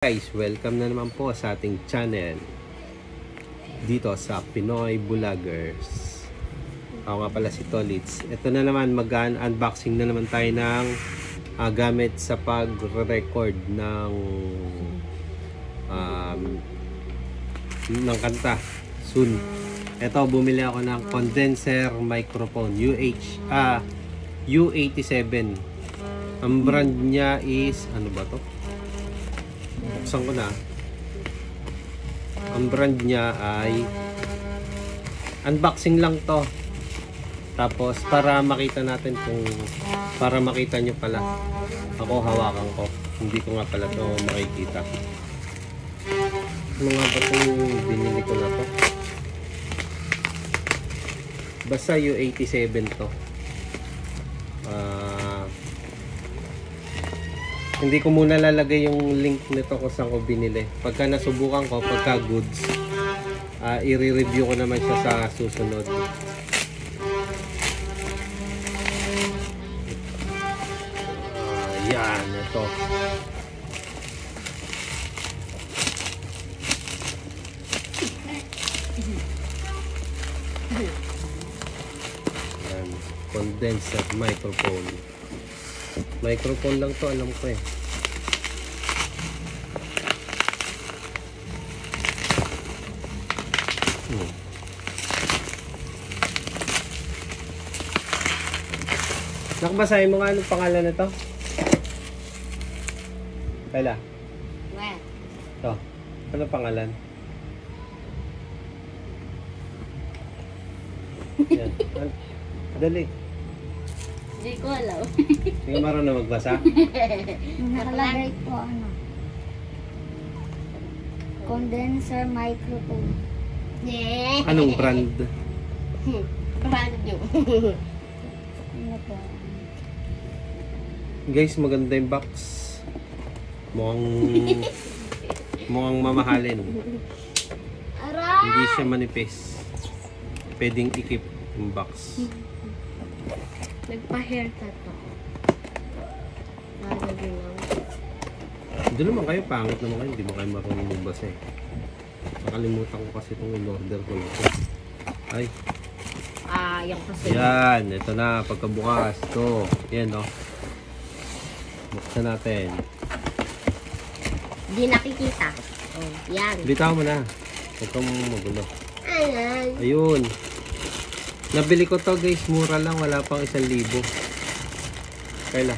Guys, welcome na naman po sa ating channel dito sa Pinoy Vloggers. Ako nga pala si Tolits. Ito na naman, mag-unboxing na naman tayo ng gamit sa pag-record ng kanta soon. Ito, bumili ako ng condenser microphone U87. Ang brand niya is, ano ba to? Buksan ko na. Ang brand niya ay unboxing lang to. Tapos para makita natin para makita nyo pala. Ako hawakan ko. Hindi ko nga pala to makikita. Ano nga ba itong binili ko na to? Basta U87 to. Hindi ko muna lalagay yung link nito kung saan ko binili. Pagka nasubukan ko, pagka goods, i-review ko naman siya sa susunod. Yan, ito. Yan, condenser microphone. Microphone lang to, alam ko eh. Nakabasahin mo nga anong pangalan na to? Kayla? Ito. Ano pangalan? Yan. Dali. Hindi ko alam. Hindi ka marunong magbasa? Nakalagay po ano. Condenser microphone. Anong brand? Brand new. Ano po? Guys, maganda yung box. Mukhang mamahalin. Aray! Hindi siya manipis. Pwedeng ikip yung box. Nagpa-haircut ako. Lalagay lang. Doon naman kayo, pangit naman kayo. Hindi mo kayo marunong magbasa eh. Nakalimutan ko kasi itong in-order ko lang. Ay. Yung kasi. Yan, ito na. Pagkabukas. Ito. Yan, no. Buksan natin. Hindi nakikita. Oh, yan. Bitaw mo na. Huwag kang magulo. Ayan. Ayun. Nabili ko to guys, mura lang, wala pang 1,000. Kayla?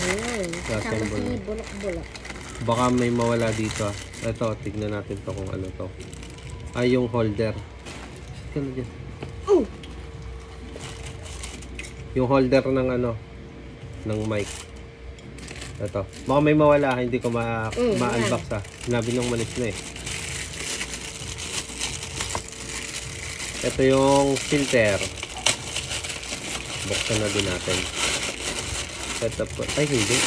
Ayan. Kasama Kasama si bulok-bulok. Baka may mawala dito. Ito, tignan natin to kung ano to. Ay, yung holder. Sit ka na dyan. Yung holder ng ano, ng mic. Ito. Baka may mawala, hindi ko ma-unbox ha. Sinabi nung malis na eh. Ito yung filter. Buksan na din natin. Setup ko. Ay, hindi.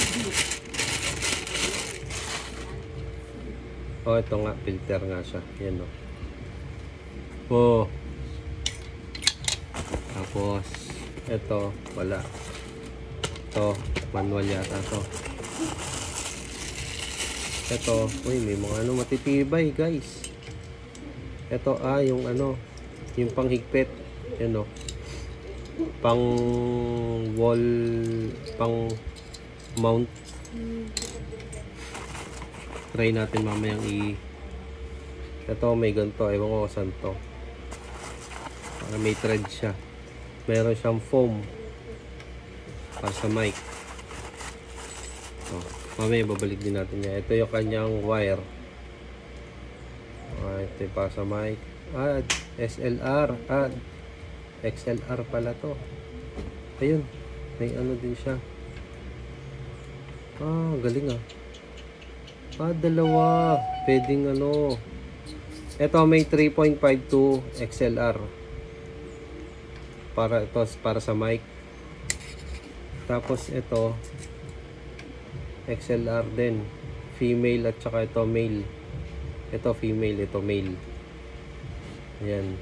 Oh, ito nga. Filter nga siya. Yan o. Oh. Tapos, ito. Wala. Ito. Manual yata to. Ito. Uy, may mga ano matitibay, guys. Ito, yung ano. Yung panghigpit, yan o. Pang wall, pang mount. Try natin mamayang ito may ganito, ewan ko saan to. May thread siya. Meron siyang foam para sa mic. Mamaya babalik din natin niya. Ito yung kanyang wire. Ito yung para sa mic. SLR. XLR pala to. Ayun. May ano din siya. Galing dalawa. Pwedeng ano. Ito may 3.52 XLR. Para sa mic. Tapos ito XLR din. Female at saka ito male. Ito female, ito male. Ayan.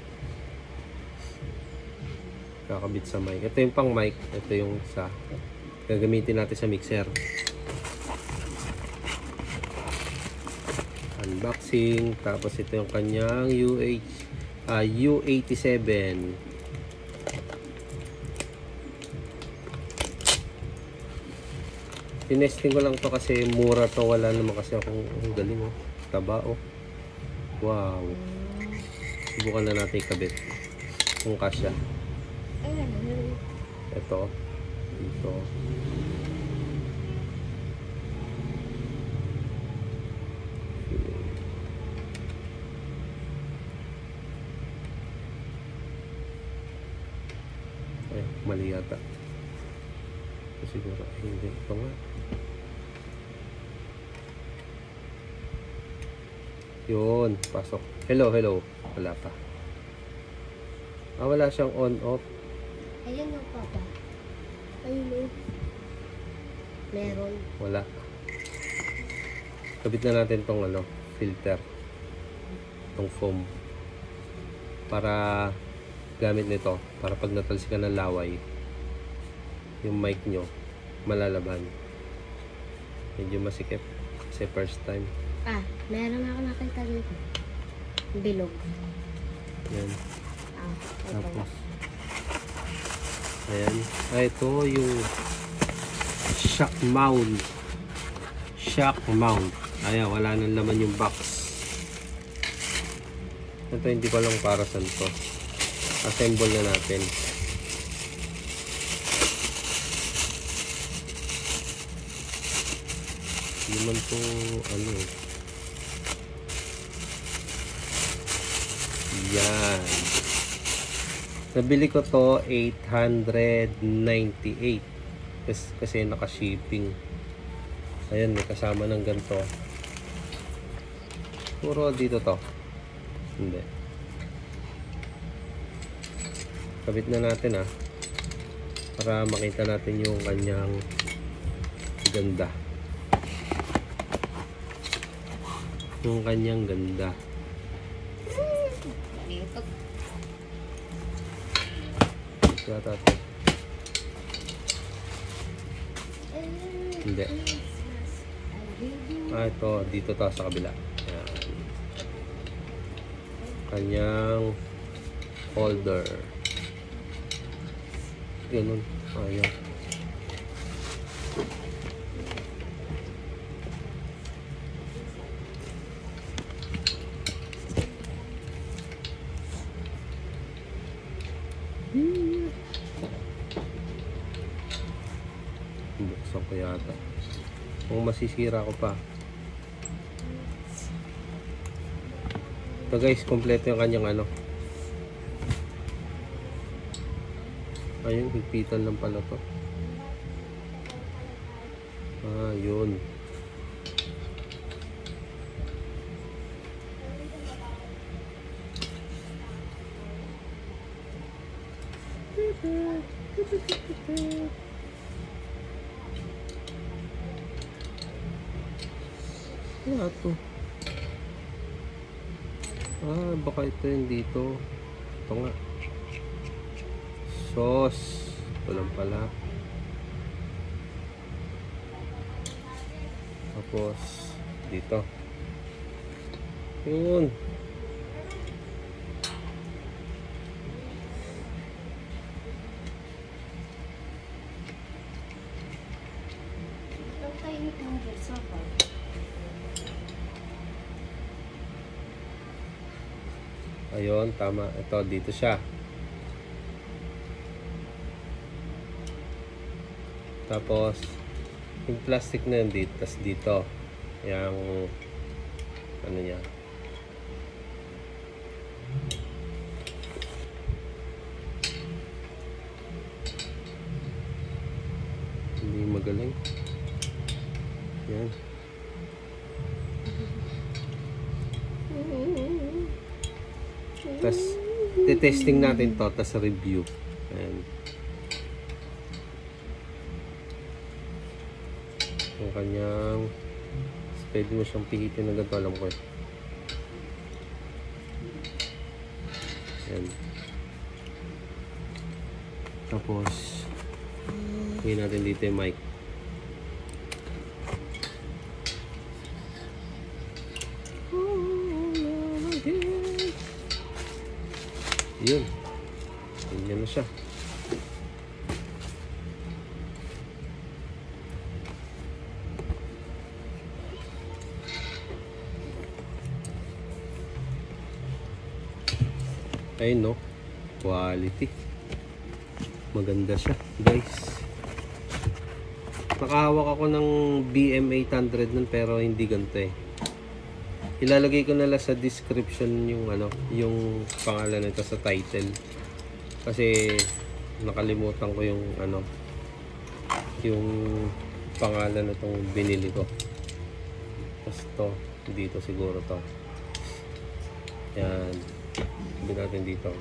Kakabit sa mic. Ito yung pang mic. Ito yung isa. Gagamitin natin sa mixer. Unboxing. Tapos ito yung kanyang U87. Tinesting ko lang to kasi mura to. Wala naman kasi akong galing oh. Taba oh. Wow. Subukan na natin ikabit. Kung kasya. Ito. Dito. Ay, mali yata. Siguro, hindi. Ito nga. Yun, pasok. Hello, hello. Wala pa. Ah, wala siyang on-off. Ayun yung papa. Ayun yung. Meron. Wala. Kabit na natin tong ano, filter. Tong foam. Para gamit nito. Para pag natalsikan ng laway, yung mic nyo, malalaban. Medyo masikip. Kasi first time. Ah, meron ako nakita dito. Bilog. Yan. Ah, ito. Tapos, ayan. Ah, ito yung shock mount. Shock mount. Ayan, wala nang laman yung box. Ito hindi ko lang para saan to. Assemble na natin. Hindi man to, ano eh. Yan. Nabili ko to 898 kasi naka-shipping. Ayan, may kasama ng ganito. Puro dito to. Hindi. Kabit na natin ah. Para makita natin yung kanyang ganda. Yung kanyang ganda. Yata to. Hindi. Ah, ito. Dito to sa kabila. Yan. Kanyang holder. Ganun. Ayan. Buksan ko yata. Kung masisira ko pa. Ito guys, kompleto yung kanyang ano. Ayun, higpitan lang pala to. Ah, yun. Wala to. Ah, baka ito yung dito. Ito nga. Sauce. Ito lang pala. Tapos, dito. Yun. Ayun, tama. Ito, dito siya. Tapos, yung plastic na yun dito. Tapos dito, yung, ano niya. Hindi magaling. Yan. Tapos, testing natin to, tapos review. Ayan. Yung kanyang, pwede mo siyang pihitin ng ganito, alam ko eh. Ayan. Tapos, Hingin natin dito yung mic. Yun. Ganyan na siya. Ayun, no? Quality. Maganda siya, guys. Nakahawak ako ng BM800 nun pero hindi ganito eh. Ilalagay ko na lang sa description yung ano, yung pangalan nito sa title. Kasi nakalimutan ko yung ano, yung pangalan nitong binili ko. Tapos to, dito siguro to. Yan. Sabi natin dito.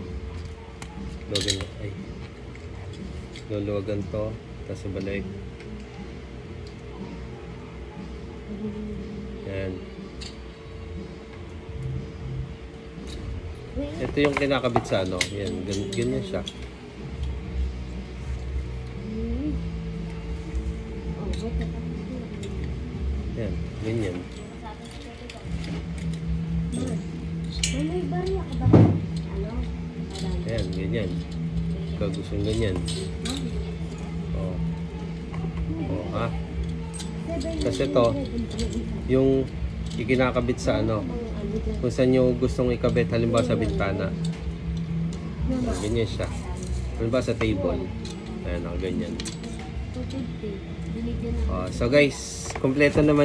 Logan, ay. Luluwagan to. Tapos balik. Yan. Ito yung kinakabit sa ano. Yan. Ganyan siya. Yan. Ganyan. May bariya ka ba? Ano? Yan. Ganyan. Ikaw gusto yung ganyan. Oh. Oh, ha? Kasi to, yung ikinakabit sa ano, kung saan nyo gustong ikabit, halimbawa sa bintana. Ganyan siya. Halimbawa sa table. Ayan, ganyan. So guys, kompleto naman